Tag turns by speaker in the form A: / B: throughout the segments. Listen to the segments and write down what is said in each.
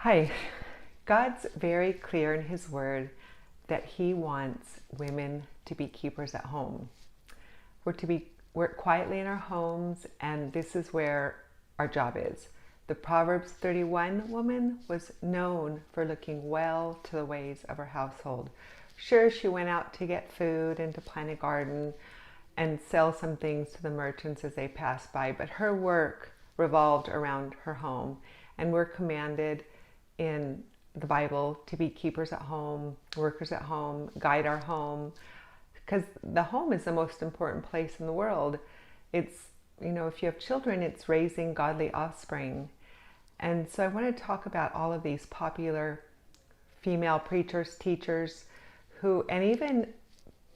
A: Hi. God's very clear in His Word that He wants women to be keepers at home. We're to work quietly in our homes, and this is where our job is. The Proverbs 31 woman was known for looking well to the ways of her household. Sure, she went out to get food and to plant a garden and sell some things to the merchants as they passed by, but her work revolved around her home, and we're commanded in the Bible to be keepers at home, workers at home, guide our home, because the home is the most important place in the world. It's, if you have children, it's raising godly offspring. And so I want to talk about all of these popular female preachers, teachers, and even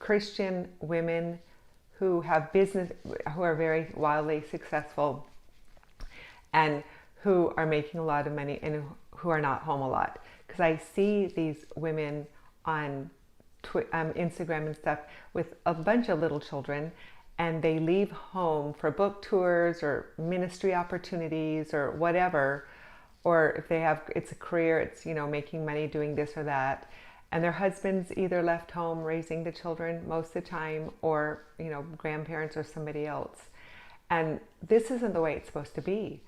A: Christian women who have business, who are very wildly successful and who are making a lot of money and who are not home a lot. Because I see these women on Instagram and stuff with a bunch of little children, and they leave home for book tours or ministry opportunities or whatever, or if they have, it's a career, it's, making money doing this or that. And their husbands either left home raising the children most of the time, or, grandparents or somebody else. And this isn't the way it's supposed to be.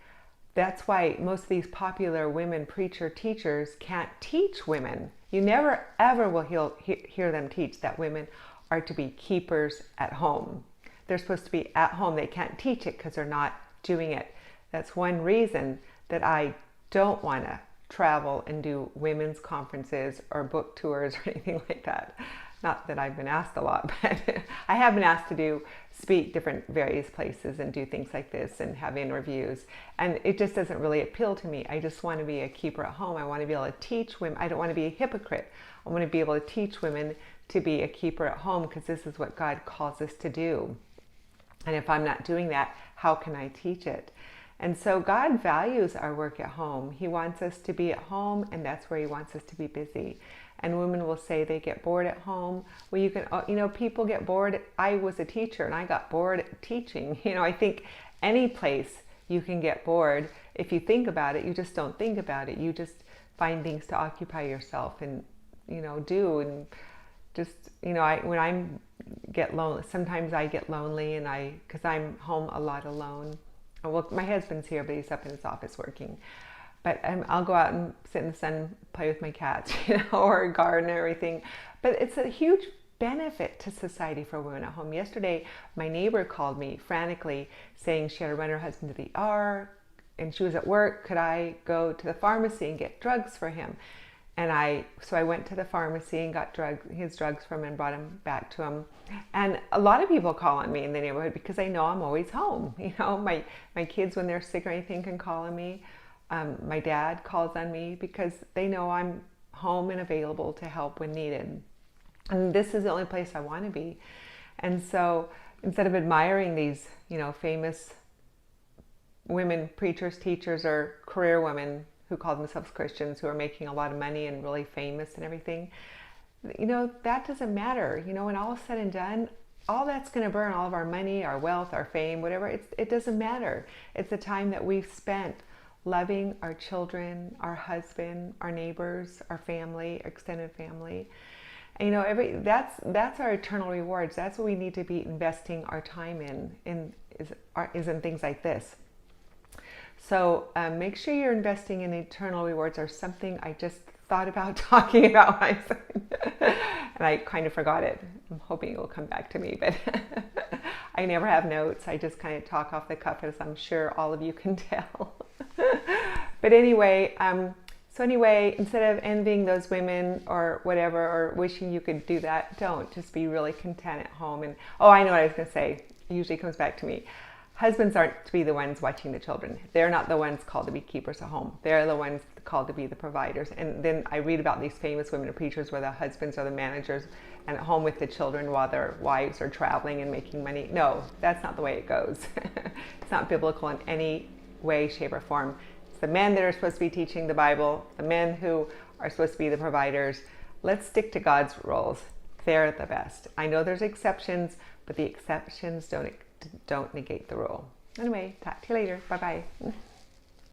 A: That's why most of these popular women preacher teachers can't teach women. You never ever will hear them teach that women are to be keepers at home. They're supposed to be at home. They can't teach it because they're not doing it. That's one reason that I don't want to travel and do women's conferences or book tours or anything like that. Not that I've been asked a lot, but I have been asked to speak different various places and do things like this and have interviews. And it just doesn't really appeal to me. I just want to be a keeper at home. I want to be able to teach women. I don't want to be a hypocrite. I want to be able to teach women to be a keeper at home, because this is what God calls us to do. And if I'm not doing that, how can I teach it? And so God values our work at home. He wants us to be at home, and that's where He wants us to be busy. And women will say they get bored at home. Well, you can, people get bored. I was a teacher and I got bored teaching. I think any place you can get bored. If you think about it, you just don't think about it. You just find things to occupy yourself and, do. And just, when I get lonely, sometimes I get lonely because I'm home a lot alone. Well, my husband's here, but he's up in his office working. But I'll go out and sit in the sun, play with my cats, or garden and everything. But it's a huge benefit to society for women at home. Yesterday, my neighbor called me frantically saying she had to run her husband to the ER, and she was at work. Could I go to the pharmacy and get drugs for him? And so I went to the pharmacy and got his drugs from him and brought him back to him. And a lot of people call on me in the neighborhood because they know I'm always home. My kids, when they're sick or anything, can call on me. My dad calls on me because they know I'm home and available to help when needed. And this is the only place I want to be. And so instead of admiring these, famous women, preachers, teachers, or career women who call themselves Christians, who are making a lot of money and really famous and everything, that doesn't matter. When all is said and done, all that's going to burn, all of our money, our wealth, our fame, whatever, it doesn't matter. It's the time that we've spent loving our children, our husband, our neighbors, our family, extended family. And, that's our eternal rewards. That's what we need to be investing our time in things like this. So make sure you're investing in eternal rewards, or something I just thought about talking about and I kind of forgot it. I'm hoping it will come back to me, but I never have notes. I just kind of talk off the cuff, as I'm sure all of you can tell. But anyway, instead of envying those women or whatever, or wishing you could do that, don't. Just be really content at home. And I know what I was going to say. It usually comes back to me. Husbands aren't to be the ones watching the children. They're not the ones called to be keepers at home. They're the ones called to be the providers. And then I read about these famous women preachers where the husbands are the managers and at home with the children while their wives are traveling and making money. No, that's not the way it goes. It's not biblical in any way, shape, or form. It's the men that are supposed to be teaching the Bible, the men who are supposed to be the providers. Let's stick to God's rules. They're the best. I know there's exceptions, but the exceptions don't negate the rule. Anyway, talk to you later. Bye-bye.